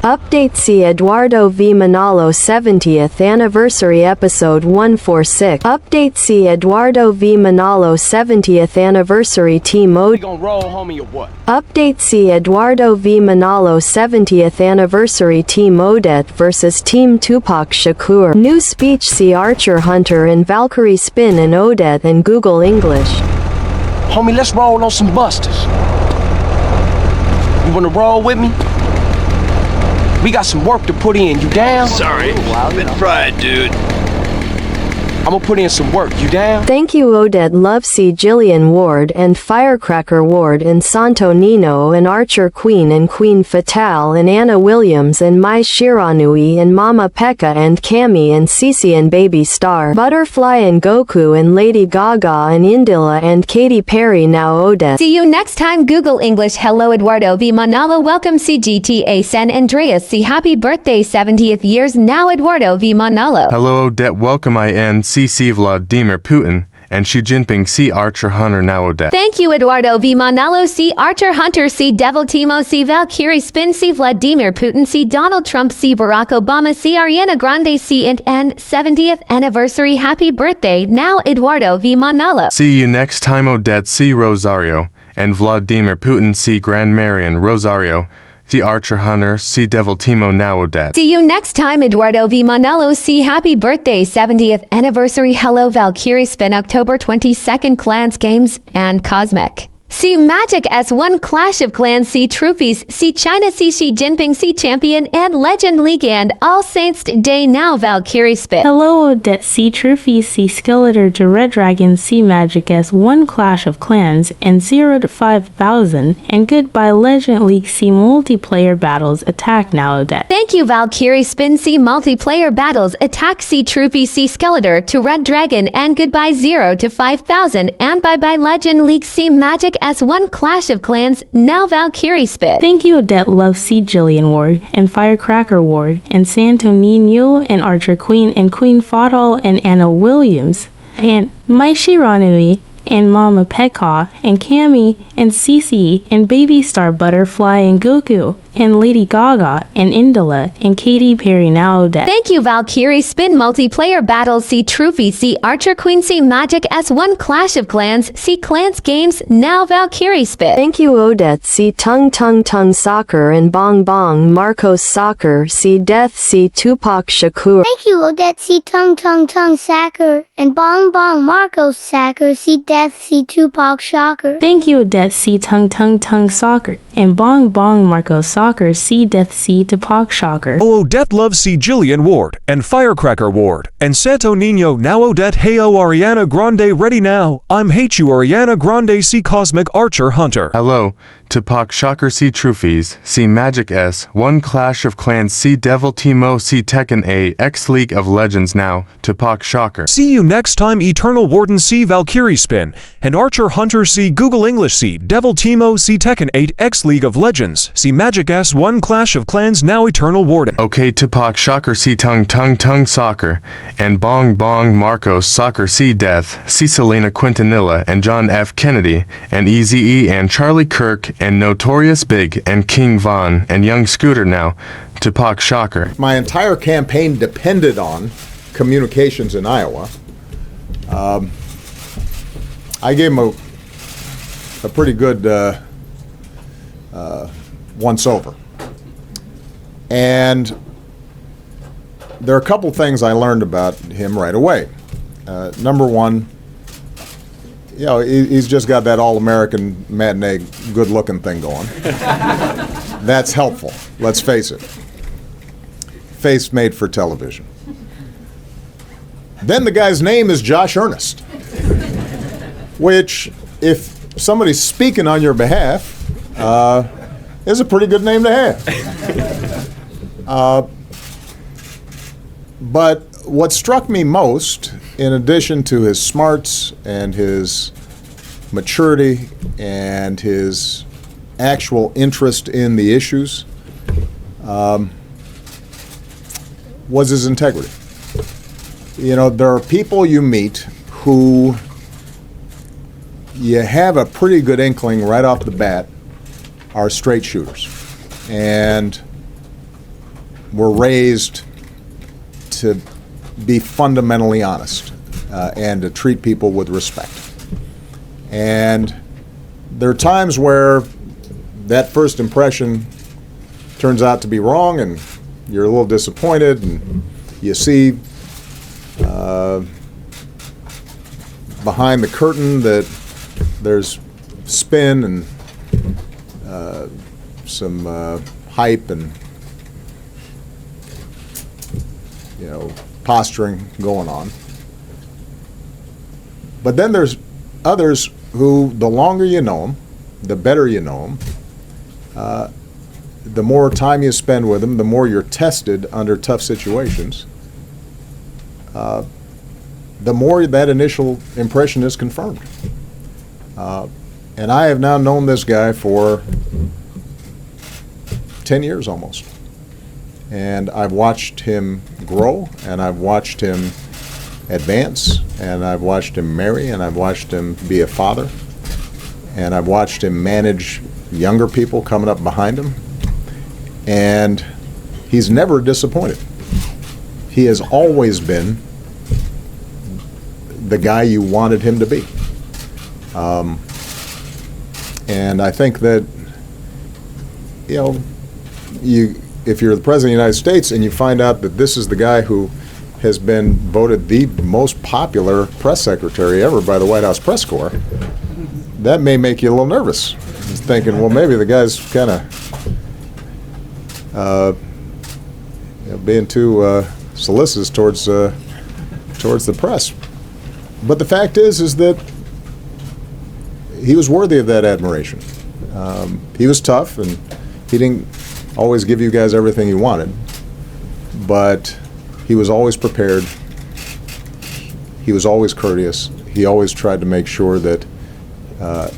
Update: see Eduardo v Manalo 70th Anniversary Episode 146. Update: see Eduardo v Manalo 70th Anniversary Team Odette. Update: see Eduardo v Manalo 70th Anniversary Team Odette vs Team Tupac Shakur. New speech: see Archer Hunter and Valkyrie Spin and Odette and Google English. Homie, let's roll on some busters. You wanna roll with me? We got some work to put in. You down? Sorry, been fried, dude. I'm gonna put in some work. You down? Thank you, Odette. Love, see Jillian Ward and Firecracker Ward and Santo Nino and Archer Queen and Queen Fatale and Anna Williams and Mai Shiranui and Mama Pekka and Cammy and Cece and Baby Star, Butterfly and Goku and Lady Gaga and Indila and Katy Perry. Now Odette. See you next time. Google English. Hello, Eduardo v Manalo. Welcome. See GTA San Andreas. See happy birthday 70th years. Now Eduardo v Manalo. Hello, Odette. Welcome. C Vladimir Putin and Xi Jinping. C Archer Hunter. Now Odette. Thank you, Eduardo v Manalo. C Archer Hunter. C Devil Timo. C Valkyrie Spin. C Vladimir Putin. C Donald Trump. C Barack Obama. C Ariana Grande. C and 70th Anniversary. Happy birthday. Now Eduardo v Manalo. See you next time, Odette. C Rosario and Vladimir Putin. C Grand Marion Rosario. See Archer Hunter. See Devil Timo. Now Odette. See you next time, Eduardo v Manalo. See happy birthday 70th Anniversary. Hello, Valkyrie Spin. October 22nd. Clans Games and Cosmic. See Magic S1 Clash of Clans. See Trophies. See China. See Xi Jinping. See Champion and Legend League and All Saints Day. Now Valkyrie Spit. Hello, Odette. See Trophies. See Skeletor to Red Dragon. See Magic S1 Clash of Clans and 0 to 5,000 and Goodbye Legend League. See Multiplayer Battles. Attack. Now Odette. Thank you, Valkyrie Spin. See Multiplayer Battles. Attack. See Trophies. See Skeletor to Red Dragon and Goodbye 0 to 5,000 and Bye Bye Legend League. See Magic S1 Clash of Clans. Now Valkyrie Spit. Thank you, Odette. Love, see Jillian Ward and Firecracker Ward and Santo Nino and Archer Queen and Queen Fatale and Anna Williams and Mai Shiranui and Mama Pekka and Cammy and Cece and Baby Star, Butterfly and Goku and Lady Gaga and Indila and Katy Perry. Now Odette. Thank you, Valkyrie Spin. Multiplayer Battles. See Trophy. See Archer Queen. See Magic S1 Clash of Clans. See Clans Games. Now Valkyrie Spit. Thank you, Odette. See Tung Tung Tung Soccer and Bong Bong Marcos Soccer. See Death. See Tupac Shakur. Thank you, Odette. See Tung Tung Tung Soccer and Bong Bong Marcos Soccer. See Death. See Tupac Shocker. Thank you, Odette. See Tung Tung Tung Soccer and Bong Bong Marcos Soccer. See Death. See Tupac Shocker. Oh, Odette loves see Jillian Ward and Firecracker Ward and Santo Nino. Now Odette. Hey, oh, Ariana Grande. Ready now. I'm hate you, Ariana Grande. See Cosmic Archer Hunter. Hello, Tupac Shocker. See Trophies. See Magic S1 Clash of Clans. See Devil Timo. See Tekken A X League of Legends. Now Tupac Shocker. See you next time, Eternal Warden. See Valkyrie Spin and Archer Hunter. See Google English. See Devil Timo. See Tekken 8 X League of Legends. See Magic S1 Clash of Clans. Now Eternal Warden. Okay, Tupac Shocker. See Tung Tung Tung Soccer and Bong Bong Marcos Soccer. See Death. See Selena Quintanilla and John F. Kennedy and Eazy-E and Charlie Kirk and Notorious Big and King Von and Young Scooter. Now Tupac Shocker. My entire campaign depended on communications in Iowa. I gave him a pretty good once-over. And there are a couple things I learned about him right away. Number one, you know, he's just got that all-American matinee good-looking thing going. That's helpful, let's face it. Face made for television. Then the guy's name is Josh Earnest, which, if somebody's speaking on your behalf, is a pretty good name to have. But what struck me most, in addition to his smarts and his maturity and his actual interest in the issues, was his integrity. You know, there are people you meet who you have a pretty good inkling right off the bat are straight shooters. and were raised to be fundamentally honest and to treat people with respect. And there are times where that first impression turns out to be wrong, and you're a little disappointed, and you see behind the curtain that there's spin and some hype and posturing going on. But then there's others who, the longer you know them, the better you know them, the more time you spend with them, the more you're tested under tough situations, the more that initial impression is confirmed. And I have now known this guy for 10 years almost. And I've watched him grow, and I've watched him advance, and I've watched him marry, and I've watched him be a father, and I've watched him manage younger people coming up behind him. And he's never disappointed. He has always been the guy you wanted him to be. And I think that, if you're the President of the United States and you find out that this is the guy who has been voted the most popular press secretary ever by the White House Press Corps, that may make you a little nervous. Just thinking, well, maybe the guy's kind of being too solicitous towards the press. But the fact is that he was worthy of that admiration. He was tough, and he didn't always give you guys everything he wanted, but he was always prepared. He was always courteous. He always tried to make sure that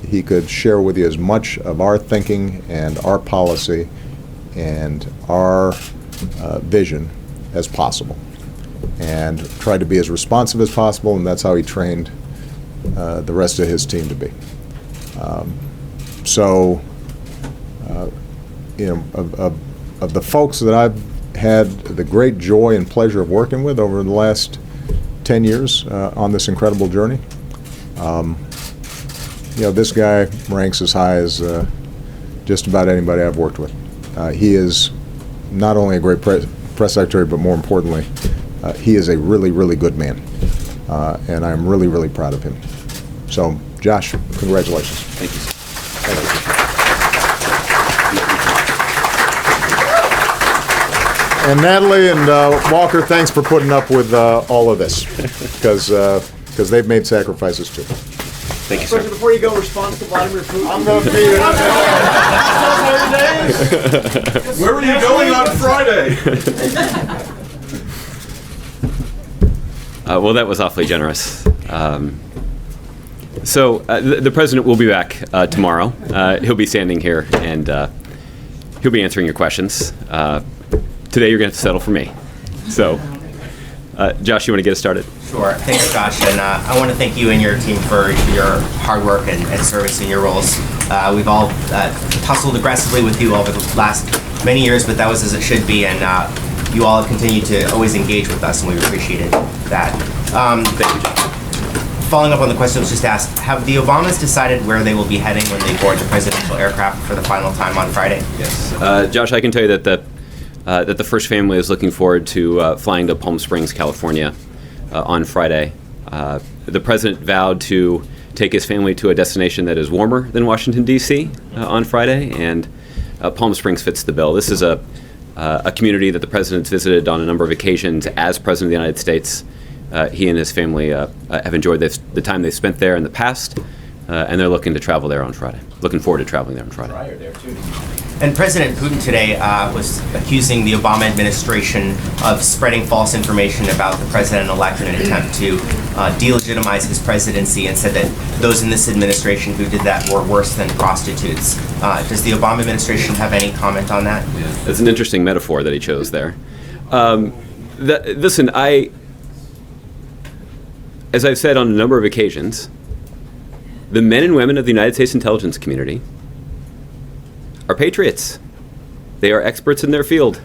he could share with you as much of our thinking and our policy and our vision as possible, and tried to be as responsive as possible, and that's how he trained the rest of his team to be. Of the folks that I've had the great joy and pleasure of working with over the last 10 years on this incredible journey, this guy ranks as high as just about anybody I've worked with. He is not only a great press secretary, but more importantly, he is a really, really good man. And I'm really, really proud of him. So, Josh, congratulations. Thank you. And Natalie and Walker, thanks for putting up with all of this, because they've made sacrifices too. Thank you, sir. Before you go, response to Vladimir Putin. I'm going to be Where were you going on Friday? Well, that was awfully generous. So the president will be back tomorrow. He'll be standing here, and he'll be answering your questions. Today you're going to have to settle for me. So, Josh, you want to get us started? Sure. Thanks, Josh. And I want to thank you and your team for your hard work and service in your roles. We've all tussled aggressively with you over the last many years, but that was as it should be. And you all have continued to always engage with us, and we appreciated that. Thank you, Josh. Following up on the question that was just asked, have the Obamas decided where they will be heading when they board the presidential aircraft for the final time on Friday? Yes. Josh, I can tell you that the first family is looking forward to flying to Palm Springs, California on Friday. The president vowed to take his family to a destination that is warmer than Washington, D.C. On Friday, and Palm Springs fits the bill. This is a community that the president's visited on a number of occasions as president of the United States. He and his family have enjoyed the time they've spent there in the past, and they're looking to travel there on Friday. Looking forward to traveling there on Friday. And President Putin today was accusing the Obama administration of spreading false information about the president-elect in an attempt to delegitimize his presidency, and said that those in this administration who did that were worse than prostitutes. Does the Obama administration have any comment on that? Yeah. That's an interesting metaphor that he chose there. Listen, as I've said on a number of occasions, the men and women of the United States intelligence community are patriots. They are experts in their field.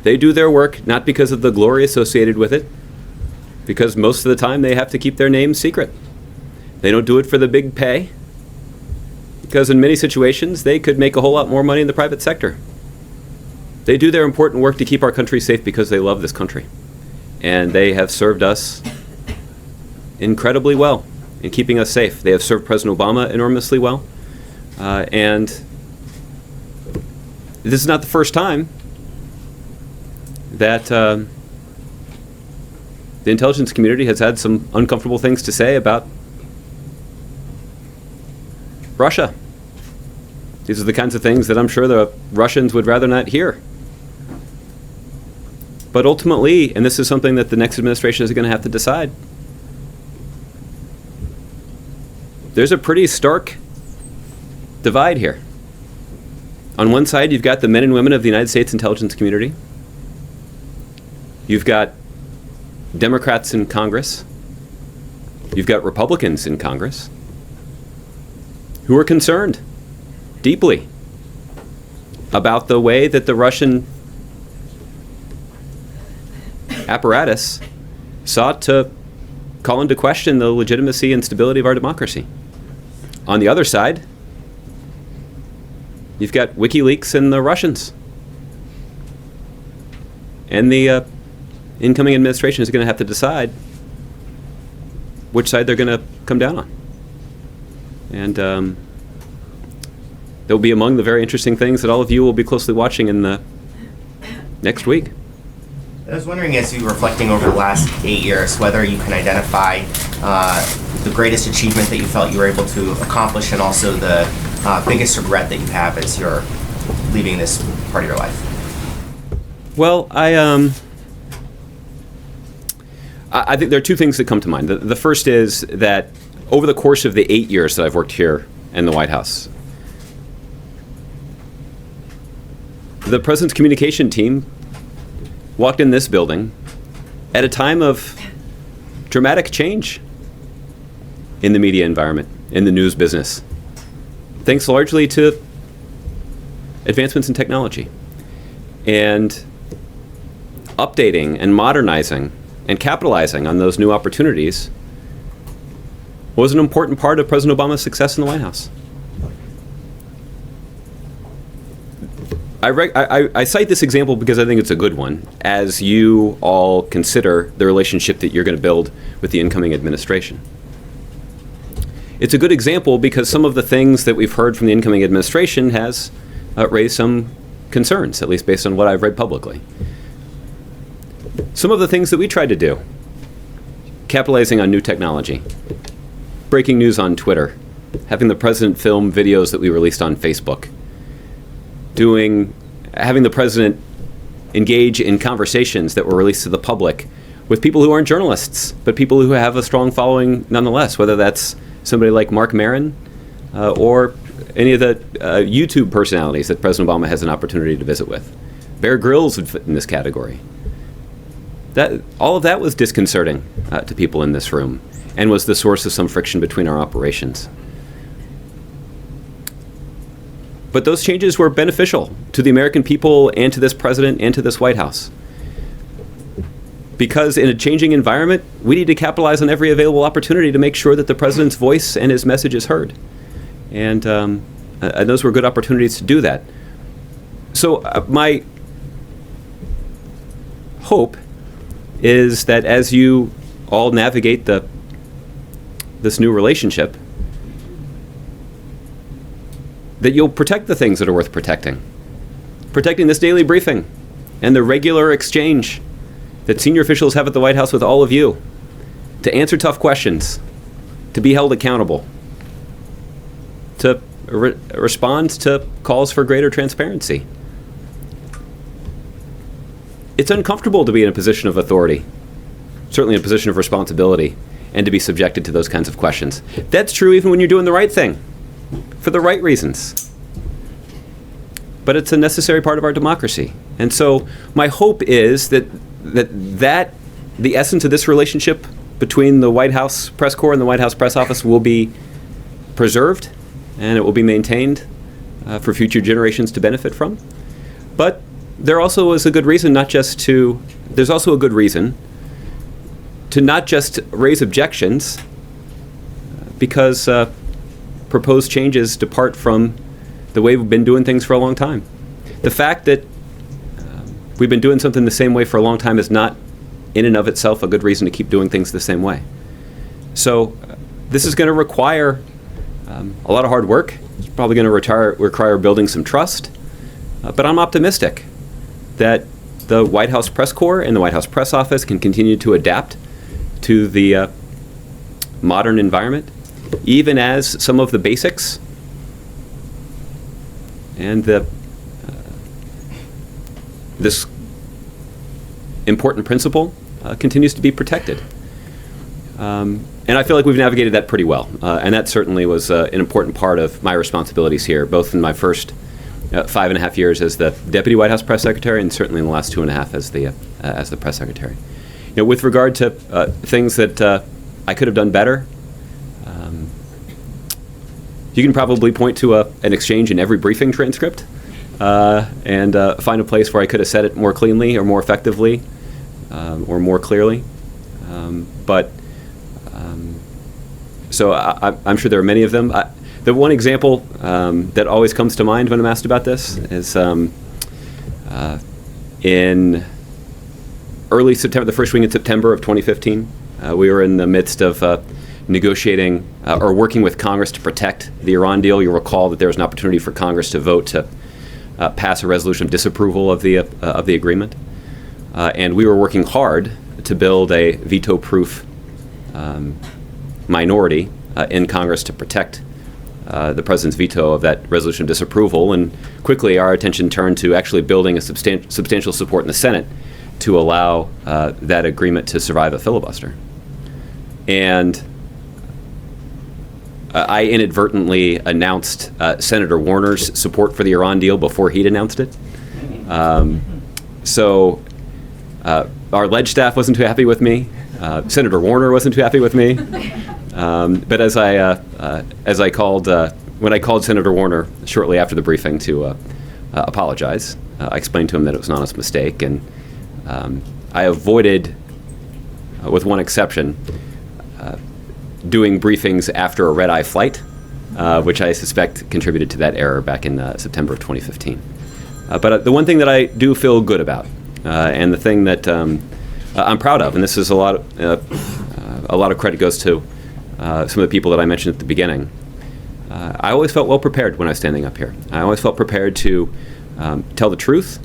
They do their work not because of the glory associated with it, because most of the time they have to keep their names secret. They don't do it for the big pay, because in many situations they could make a whole lot more money in the private sector. They do their important work to keep our country safe because they love this country. And they have served us incredibly well in keeping us safe. They have served President Obama enormously well. And this is not the first time that the intelligence community has had some uncomfortable things to say about Russia. These are the kinds of things that I'm sure the Russians would rather not hear. But ultimately, and this is something that the next administration is going to have to decide, there's a pretty stark divide here. On one side, you've got the men and women of the United States intelligence community. You've got Democrats in Congress. You've got Republicans in Congress who are concerned deeply about the way that the Russian apparatus sought to call into question the legitimacy and stability of our democracy. On the other side, you've got WikiLeaks and the Russians. And the incoming administration is going to have to decide which side they're going to come down on. And they'll be among the very interesting things that all of you will be closely watching in the next week. I was wondering, as you're reflecting over the last 8 years, whether you can identify the greatest achievement that you felt you were able to accomplish, and also the biggest regret that you have as you're leaving this part of your life. Well, I think there are two things that come to mind. The first is that over the course of the 8 years that I've worked here in the White House, the President's communication team walked in this building at a time of dramatic change in the media environment, in the news business, thanks largely to advancements in technology. And updating and modernizing and capitalizing on those new opportunities was an important part of President Obama's success in the White House. I cite this example because I think it's a good one as you all consider the relationship that you're going to build with the incoming administration. It's a good example because some of the things that we've heard from the incoming administration has raised some concerns, at least based on what I've read publicly. Some of the things that we tried to do, capitalizing on new technology, breaking news on Twitter, having the president film videos that we released on Facebook, having the president engage in conversations that were released to the public with people who aren't journalists, but people who have a strong following nonetheless, whether that's somebody like Mark Maron or any of the YouTube personalities that President Obama has an opportunity to visit with. Bear Grylls would fit in this category. All of that was disconcerting to people in this room and was the source of some friction between our operations. But those changes were beneficial to the American people and to this president and to this White House. Because in a changing environment, we need to capitalize on every available opportunity to make sure that the president's voice and his message is heard. And those were good opportunities to do that. So my hope is that as you all navigate this new relationship, that you'll protect the things that are worth protecting. Protecting this daily briefing and the regular exchange that senior officials have at the White House with all of you to answer tough questions, to be held accountable, to respond to calls for greater transparency. It's uncomfortable to be in a position of authority, certainly in a position of responsibility, and to be subjected to those kinds of questions. That's true even when you're doing the right thing, for the right reasons. But it's a necessary part of our democracy. And so my hope is that the essence of this relationship between the White House press corps and the White House press office will be preserved, and it will be maintained for future generations to benefit from. But there also is a good reason there's also a good reason to not just raise objections because proposed changes depart from the way we've been doing things for a long time. The fact that we've been doing something the same way for a long time is not in and of itself a good reason to keep doing things the same way. So this is going to require a lot of hard work. It's probably going to require building some trust. But I'm optimistic that the White House press corps and the White House press office can continue to adapt to the modern environment, even as some of the basics and this important principle continues to be protected. And I feel like we've navigated that pretty well. And that certainly was an important part of my responsibilities here, both in my first 5.5 years as the Deputy White House Press Secretary and certainly in the last 2.5 as the Press Secretary. With regard to things that I could have done better, you can probably point to an exchange in every briefing transcript and find a place where I could have said it more cleanly or more effectively or more clearly. So I'm sure there are many of them. The one example that always comes to mind when I'm asked about this is in early September, the first week in September of 2015, we were in the midst of negotiating or working with Congress to protect the Iran deal. You'll recall that there was an opportunity for Congress to vote to pass a resolution of disapproval of the agreement. And we were working hard to build a veto-proof minority in Congress to protect the president's veto of that resolution of disapproval. And quickly our attention turned to actually building a substantial support in the Senate to allow that agreement to survive a filibuster. And I inadvertently announced Senator Warner's support for the Iran deal before he'd announced it. So our ledge staff wasn't too happy with me. Senator Warner wasn't too happy with me. But as I called, when I called Senator Warner shortly after the briefing to apologize, I explained to him that it was an honest mistake, and I avoided, with one exception, doing briefings after a red-eye flight, which I suspect contributed to that error back in September of 2015. But the one thing that I do feel good about, and the thing that I'm proud of, and this is a lot of credit goes to some of the people that I mentioned at the beginning. I always felt well prepared when I was standing up here. I always felt prepared to tell the truth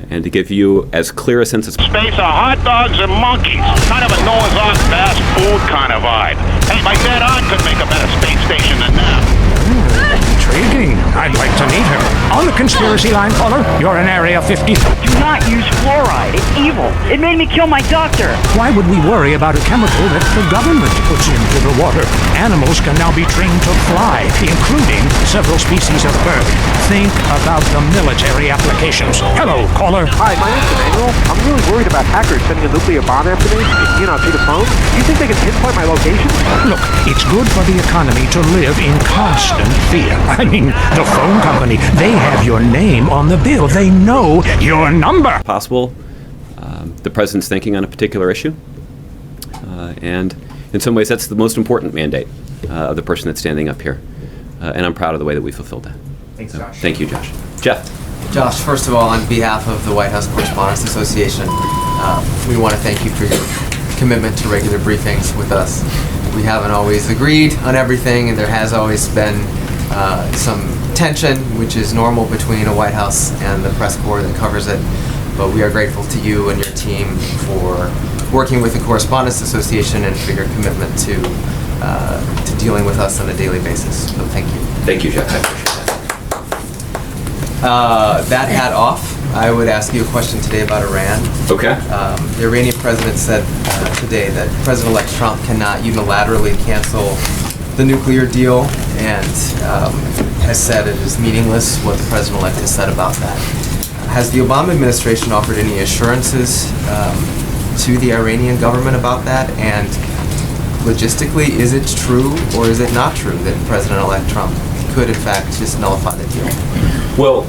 and to give you as clear a sense of space of hot dogs and monkeys. Kind of a Noah's Ark fast food kind of vibe. Hey, my dad aunt could make a better space station than that. Intriguing. I'd like to meet her. On the conspiracy line, caller, you're in Area 50. Do not use fluoride. It's evil. It made me kill my doctor. Why would we worry about a chemical that the government puts into the water? Animals can now be trained to fly, including several species of bird. Think about the military applications. Hello, caller. Hi, my name's Emmanuel. I'm really worried about hackers sending a nuclear bomb after me, through the phone. Do you think they can pinpoint my location? Look, it's good for the economy to live in constant fear. I mean, the phone company, they have your name on the bill. They know your number. Possible, the president's thinking on a particular issue. And in some ways, that's the most important mandate of the person that's standing up here. And I'm proud of the way that we fulfilled that. Thanks, Josh. Thank you, Josh. Jeff. Josh, first of all, on behalf of the White House Correspondents Association, we want to thank you for your commitment to regular briefings with us. We haven't always agreed on everything, and there has always been some tension, which is normal between a White House and the press corps that covers it. But we are grateful to you and your team for working with the Correspondents Association and for your commitment to dealing with us on a daily basis. So thank you. Thank you, Jeff. I appreciate that. That hat off, I would ask you a question today about Iran. Okay. The Iranian president said today that President-elect Trump cannot unilaterally cancel the nuclear deal, and has said it is meaningless what the president-elect has said about that. Has the Obama administration offered any assurances to the Iranian government about that? And logistically, is it true or is it not true that President-elect Trump could in fact just nullify the deal? Well,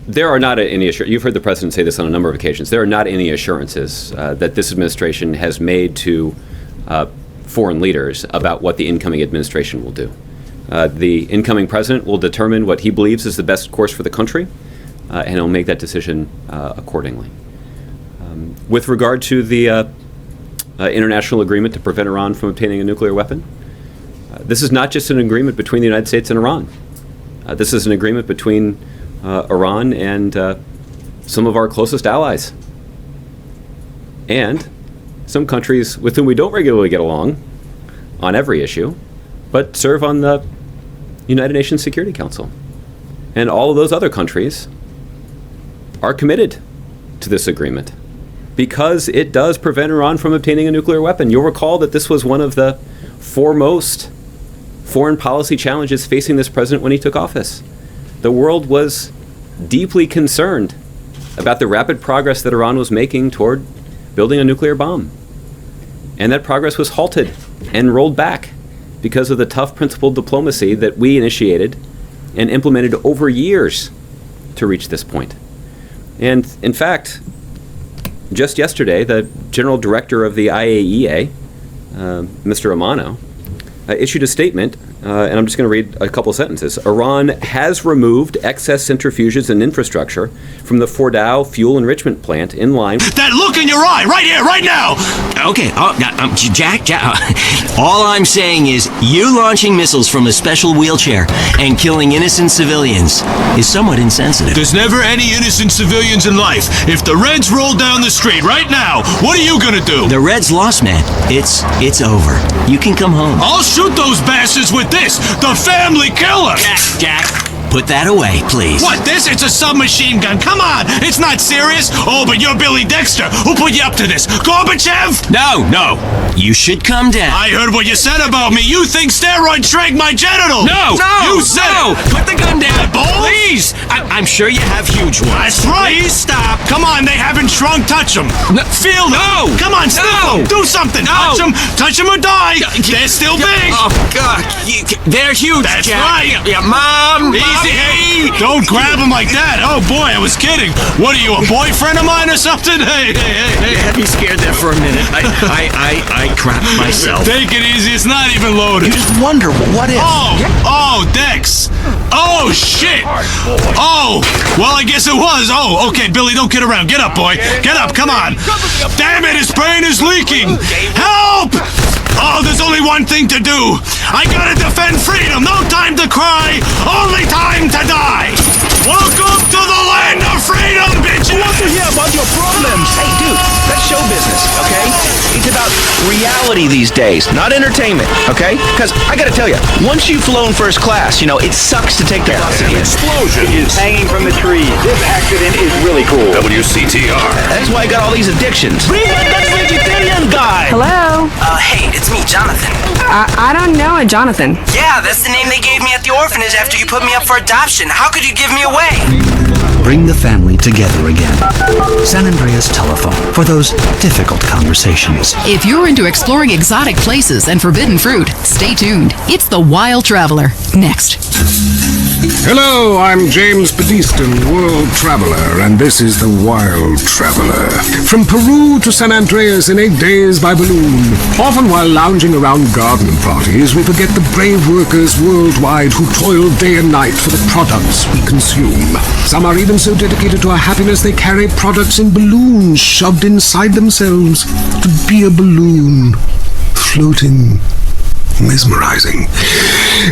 There are not any assurances. You've heard the president say this on a number of occasions. There are not any assurances that this administration has made to foreign leaders about what the incoming administration will do. The incoming president will determine what he believes is the best course for the country, and he'll make that decision accordingly. With regard to the international agreement to prevent Iran from obtaining a nuclear weapon, this is not just an agreement between the United States and Iran. This is an agreement between Iran and some of our closest allies, and some countries with whom we don't regularly get along on every issue, but serve on the United Nations Security Council. And all of those other countries are committed to this agreement because it does prevent Iran from obtaining a nuclear weapon. You'll recall that this was one of the foremost foreign policy challenges facing this president when he took office. The world was deeply concerned about the rapid progress that Iran was making toward building a nuclear bomb. And that progress was halted and rolled back because of the tough principled diplomacy that we initiated and implemented over years to reach this point. And in fact, just yesterday, the general director of the IAEA, Mr. Amano, issued a statement, and I'm just going to read a couple sentences. Iran has removed excess centrifuges and infrastructure from the Fordow fuel enrichment plant in line. That look in your eye, right here, right now! Okay, Jack, all I'm saying is you launching missiles from a special wheelchair and killing innocent civilians is somewhat insensitive. There's never any innocent civilians in life. If the Reds roll down the street right now, what are you gonna do? The Reds lost, man. It's over. You can come home. I'll shoot those bastards with this, the family killer! Jack, put that away, please. What, this? It's a submachine gun. Come on, it's not serious. Oh, but you're Billy Dexter. Who put you up to this? Gorbachev? No. You should come down. I heard what you said about me. You think steroids shrank my genitals. No! You said it. Put the gun down. Balls? Please! I'm sure you have huge ones. That's right. Please stop. Come on, they haven't shrunk. Touch them. No. Feel them. No. Come on, sniff them. Do something. No. Touch them or die. They're still big. Oh, God. They're huge, That's Jack. right. Yeah, Mom. Easy. Hey, don't grab him like that. Oh, boy, I was kidding. What are you, a boyfriend of mine or something? Hey. You had me scared there for a minute. I crapped myself. Take it easy. It's not even loaded. You just wonder, what if? Oh, Dex. Oh, shit. Oh, well, I guess it was. Oh, okay, Billy, don't kid around. Get up, boy. Get up, come on. Damn it, his brain is leaking. Help! Oh, there's only one thing to do. I gotta defend freedom. No time to cry. Only time to die. Welcome to the land of freedom, bitches. Who wants to hear about your problems? Hey, dude, that's show business, okay? It's about reality these days, not entertainment, okay? Because I gotta tell you, once you've flown first class, it sucks to take the bus again. Explosion is hanging from the tree. This accident is really cool. WCTR. That's why I got all these addictions. Bring back that vegetarian guy. Hello? Hey, it's me, Jonathan. I don't know a Jonathan. Yeah, that's the name they gave me at the orphanage after you put me up for adoption. How could you give me away? Bring the family together again. San Andreas Telephone for those difficult conversations. If you're into exploring exotic places and forbidden fruit, stay tuned. It's The Wild Traveler. Next. Hello, I'm James Badiston, world traveler, and this is The Wild Traveler. From Peru to San Andreas in 8 days by balloon. Often while lounging around garden parties, we forget the brave workers worldwide who toil day and night for the products we consume. Some are even so dedicated to our happiness they carry products in balloons shoved inside themselves to be a balloon, floating, mesmerizing.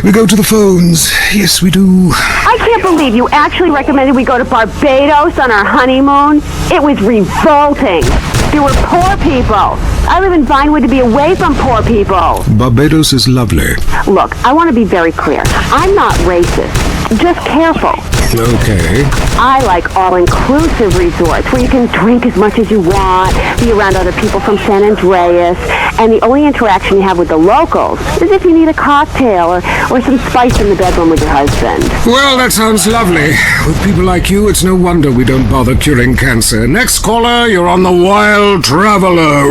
We go to the phones. Yes, we do. I can't believe you actually recommended we go to Barbados on our honeymoon. It was revolting. There were poor people. I live in Vinewood to be away from poor people. Barbados is lovely. Look, I want to be very clear. I'm not racist. Just careful. Okay. I like all-inclusive resorts where you can drink as much as you want, be around other people from San Andreas, and the only interaction you have with the locals is if you need a cocktail or some spice in the bedroom with your husband. Well, that sounds lovely. With people like you, it's no wonder we don't bother curing cancer. Next caller, you're on The Wild Traveler.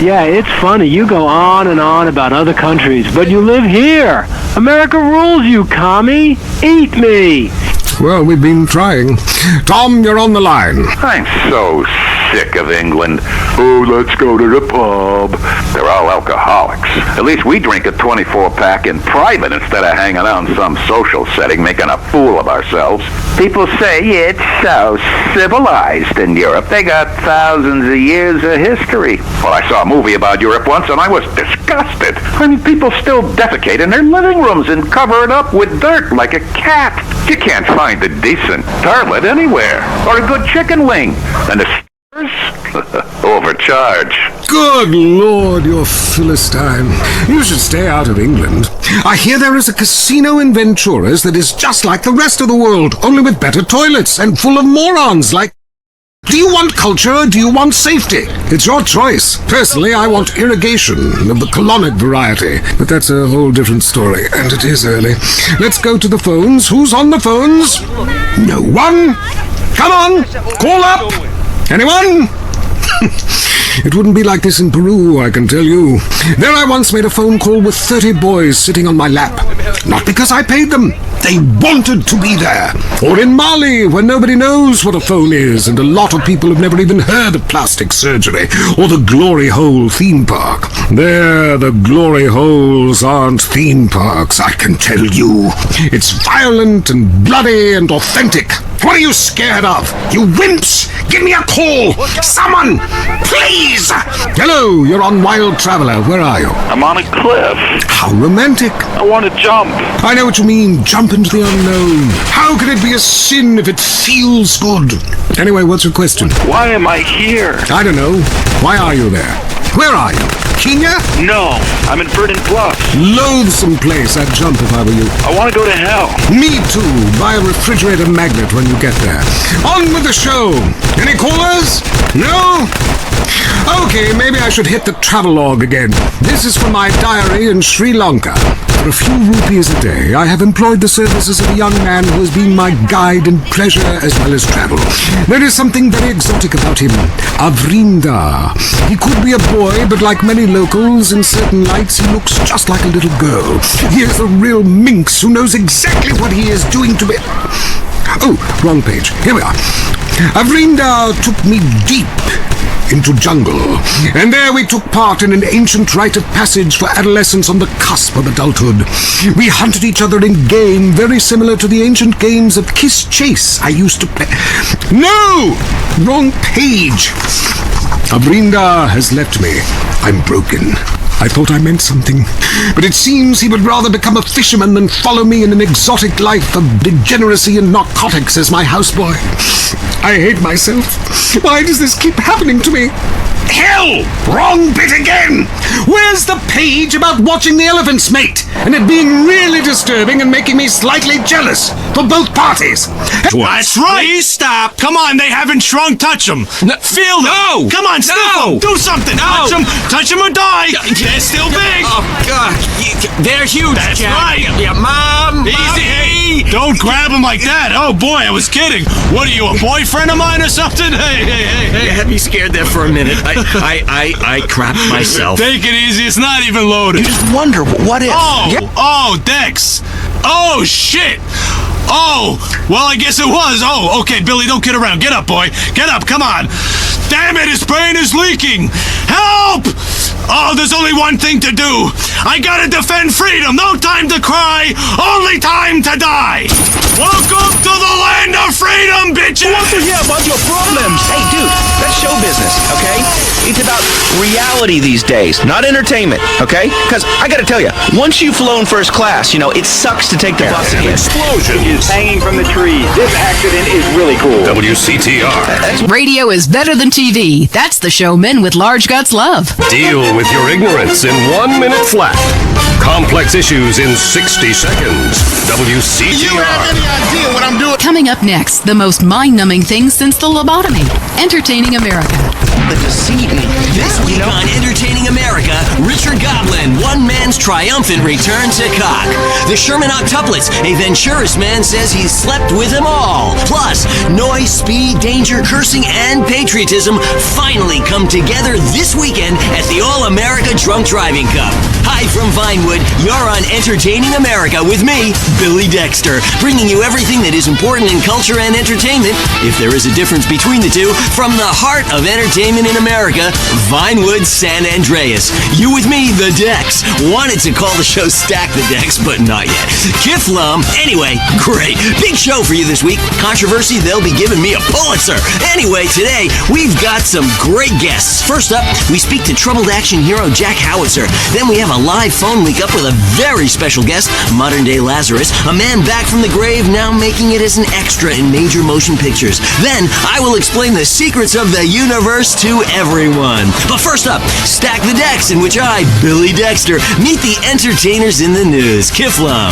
Yeah, it's funny. You go on and on about other countries, but you live here. America rules, you commie. Eat me. Well, we've been trying. Tom, you're on the line. I'm so sick of England. Oh, let's go to the pub. They're all alcoholics. At least we drink a 24-pack in private instead of hanging out in some social setting making a fool of ourselves. People say it's so civilized in Europe. They got thousands of years of history. Well, I saw a movie about Europe once and I was disgusted. I mean, people still defecate in their living rooms and cover it up with dirt like a cat. You can't find a decent toilet anywhere. Or a good chicken wing. And the overcharge. Good Lord, you're Philistine. You should stay out of England. I hear there is a casino in Ventura's that is just like the rest of the world, only with better toilets and full of morons like... Do you want culture or do you want safety? It's your choice. Personally, I want irrigation of the colonic variety. But that's a whole different story, and it is early. Let's go to the phones. Who's on the phones? No one? Come on, call up. Anyone? It wouldn't be like this in Peru, I can tell you. There I once made a phone call with 30 boys sitting on my lap. Not because I paid them. They wanted to be there. Or in Mali, where nobody knows what a phone is, and a lot of people have never even heard of plastic surgery, or the Glory Hole theme park. There, the Glory Holes aren't theme parks, I can tell you. It's violent and bloody and authentic. What are you scared of? You wimps! Give me a call! Someone! Please! Hello, you're on Wild Traveler. Where are you? I'm on a cliff. How romantic. I want to jump. I know what you mean. Jump into the unknown. How could it be a sin if it feels good? Anyway, what's your question? Why am I here? I don't know. Why are you there? Where are you? Kenya? No, I'm in Verdant Bluff. Loathsome place. I'd jump if I were you. I want to go to hell. Me too. Buy a refrigerator magnet when you get there. On with the show. Any callers? No? Okay, maybe I should hit the travelogue again. This is from my diary in Sri Lanka. For a few rupees a day, I have employed the services of a young man who has been my guide in pleasure as well as travel. There is something very exotic about him. Avrinda. He could be a boy, but like many locals, in certain lights, he looks just like a little girl. He is the real minx who knows exactly what he is doing to me. Oh, wrong page. Here we are. Avrinda took me deep into jungle, and there we took part in an ancient rite of passage for adolescents on the cusp of adulthood. We hunted each other in game very similar to the ancient games of Kiss Chase I used to play. No! Wrong page. Avrinda has left me. I'm broken. I thought I meant something, but it seems he would rather become a fisherman than follow me in an exotic life of degeneracy and narcotics as my houseboy. I hate myself. Why does this keep happening to me? Hell! Wrong bit again! Where's the page about watching the elephants mate, and it being really disturbing and making me slightly jealous for both parties? That's right! Please stop! Come on, they haven't shrunk. Touch them! Feel them! No! Come on, sniff them! Do something! No. Touch them or die! They're still big! Oh, God. They're huge, That's Jack. right! Yeah, Mom! Easy! Mommy. Hey, don't grab them like that! Oh, boy, I was kidding! What are you, a boyfriend of mine or something? Hey! You had me scared there for a minute. I crapped myself. Take it easy, it's not even loaded. You just wonder, what if? Oh, Dex! Oh, shit! Oh, well, I guess it was. Oh, okay, Billy, don't kid around. Get up, boy. Get up, come on. Damn it, his brain is leaking. Help! Oh, there's only one thing to do. I gotta defend freedom. No time to cry, only time to die. Welcome to the land of freedom, bitches! Who wants to hear about your problems? Hey, dude, that's show business, okay? It's about reality these days, not entertainment, okay? Because I gotta tell you, once you've flown first class, it sucks to take the bus again. Explosion is hanging from the trees. This accident is really cool. WCTR. Radio is better than TV. That's the show men with large guts love. Deal with your ignorance in 1 minute flat. Complex issues in 60 seconds. WCTR. You have any idea what I'm doing? Coming up next, the most mind-numbing thing since the lobotomy. Entertaining America. The deceit. This week on Entertaining America, Richard Goblin, one man's triumphant return to cock. The Sherman octuplets, a Venturas man says he's slept with them all. Plus, noise, speed, danger, cursing, and patriotism finally come together this weekend at the All-America Drunk Driving Cup. Hi from Vinewood. You're on Entertaining America with me, Billy Dexter, bringing you everything that is important in culture and entertainment, if there is a difference between the two, from the heart of entertainment in America, Vinewood, San Andreas. You with me, the Dex. Wanted to call the show Stack the Dex, but not yet. Kiflum. Anyway, great. Big show for you this week. Controversy, they'll be giving me a Pulitzer. Anyway, today, we've got some great guests. First up, we speak to troubled action hero Jack Howitzer. Then we have a live phone link up with a very special guest, modern-day Lazarus, a man back from the grave, now making it as an extra in major motion pictures. Then, I will explain the secrets of the universe to everyone. But first up, Stack the Dex, in which I, Billy Dexter, meet the entertainers in the news. Kiflum.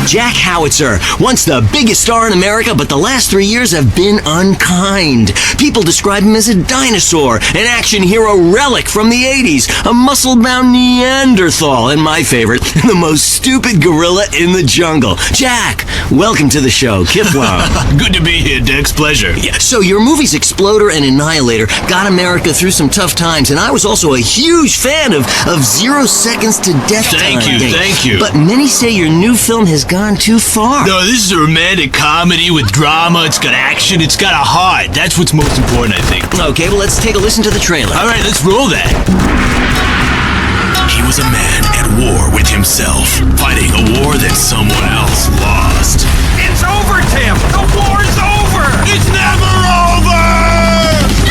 Jack Howitzer, once the biggest star in America, but the last 3 years have been unkind. People describe him as a dinosaur, an action hero relic from the 80s, a muscle-bound Neanderthal, and my favorite, the most stupid gorilla in the jungle. Jack, welcome to the show. Kiflum. Good to be here, Dex. Pleasure. Yeah, so your movies Exploder and Annihilator got America through some tough times, and I was also a huge fan of 0 Seconds to Death. Thank you. But many say your new film has gone too far. No, this is a romantic comedy with drama. It's got action. It's got a heart. That's what's most important, I think. Okay, well, let's take a listen to the trailer. All right, let's roll that. He was a man at war with himself, fighting a war that someone else lost. It's over, Tim! The war's over! It's never over!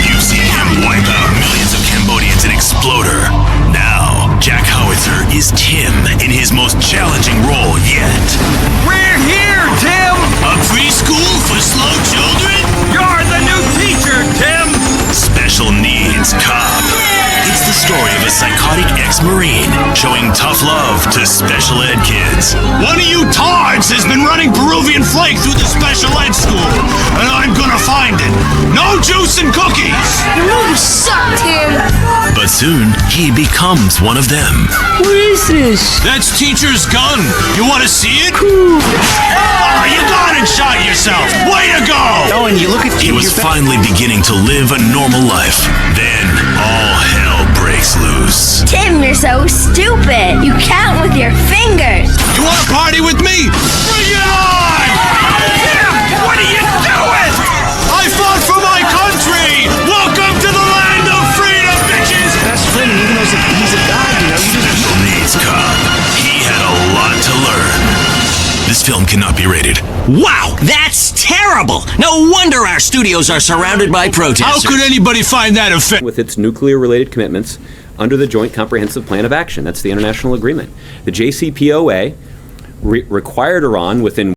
You've seen him wipe out millions of Cambodians in Exploder. Now, Jack Howitzer is Tim in his most challenging role yet. We're here, Tim! A preschool for slow children? You're the new teacher, Tim! Special needs cop. It's the story of a psychotic ex-Marine showing tough love to special ed kids. One of you tards has been running Peruvian flake through the special ed school, and I'm gonna find it. No juice and cookies! You really suck, Tim! But soon, he becomes one of them. What is this? That's Teacher's gun. You want to see it? Oh, you got it, shot yourself. Way to go! Oh, and you look at He was finally beginning to live a normal life. Then, all hell breaks loose. Tim, you're so stupid. You count with your fingers. You want to party with me? Bring it on! Tim, what are you doing? I fought for my country! Welcome to the land of freedom, bitches! Best friend, even though he's a god, you know, you just... Special needs cop. He had a lot to learn. This film cannot be rated. Wow, that's terrible! No wonder our studios are surrounded by protesters. How could anybody find that offensive? With its nuclear-related commitments under the Joint Comprehensive Plan of Action. That's the international agreement. The JCPOA required Iran within